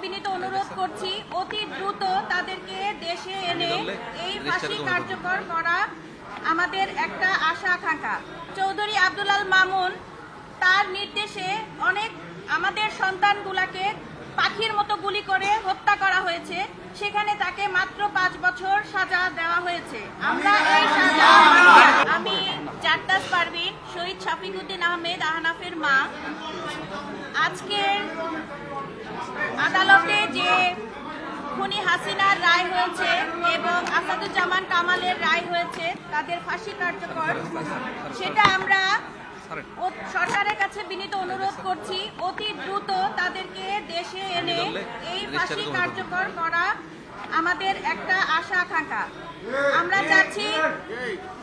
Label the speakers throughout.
Speaker 1: বিনীত অনুরোধ করছি অতি দ্রুত তাদেরকে দেশে এনে এই ফাঁসি কার্যকর করা আমাদের একটা আশা আকাঙ্ক্ষা। চৌধুরী আব্দুল আল মামুন তার নির্দেশে অনেক আমাদের সন্তানগুলাকে পাখির মতো গুলি করে হত্যা করা হয়েছে, সেখানে তাকে মাত্র 5 বছর সাজা দেওয়া হয়েছে। আমরা এই সাজা, আমি জারদাস পারভিন, শহীদ শফিকুদ্দিন আহমেদ আহনাফের মা, আজকের আদালতে যে খুনি হাসিনার রায় হয়েছে এবং আসাদুজ্জামান কামালের রায় হয়েছে তাদের ফাঁসি কার্যকর, সেটা আমরা সরকারের কাছে বিনীত অনুরোধ করছি অতি দ্রুত তাদেরকে দেশে এনে এই ফাঁসি কার্যকর করা আমাদের একটা আশা আকাঙ্ক্ষা। আমরা চাচ্ছি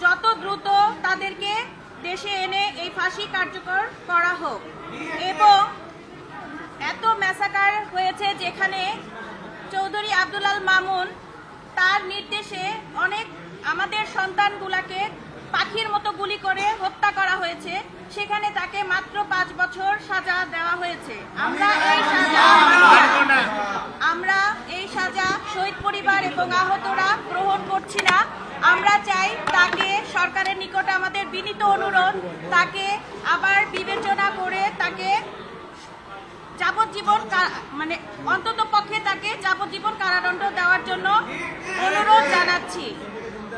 Speaker 1: যত দ্রুত তাদেরকে দেশে এনে এই ফাঁসি কার্যকর করা হোক। এবং এত ম্যাসাকার হয়েছে যেখানে চৌধুরী আব্দুল আল মামুন তার নির্দেশে অনেক আমাদের সন্তানগুলাকে পাখির মতো গুলি করে হত্যা করা হয়েছে, সেখানে তাকে মাত্র 5 বছর সাজা দেওয়া হয়েছে। আমরা এই সাজা শহীদ পরিবার এবং আহতরা গ্রহণ করছি না। আমরা চাই তাকে সরকারের নিকট আমাদের বিনীত অনুরোধ, তাকে আবার বিবেচনা করে তাকে যাবজ্জীবন মানে অন্তত পক্ষে তাকে যাবজ্জীবন কারাদণ্ড দেওয়ার জন্য অনুরোধ জানাচ্ছি।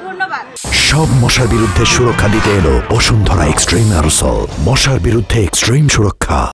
Speaker 1: ধন্যবাদ।
Speaker 2: সব মশার বিরুদ্ধে সুরক্ষা দিতে এলো বসুন্ধরা এক্সট্রিম অ্যারোসল, মশার বিরুদ্ধে এক্সট্রিম সুরক্ষা।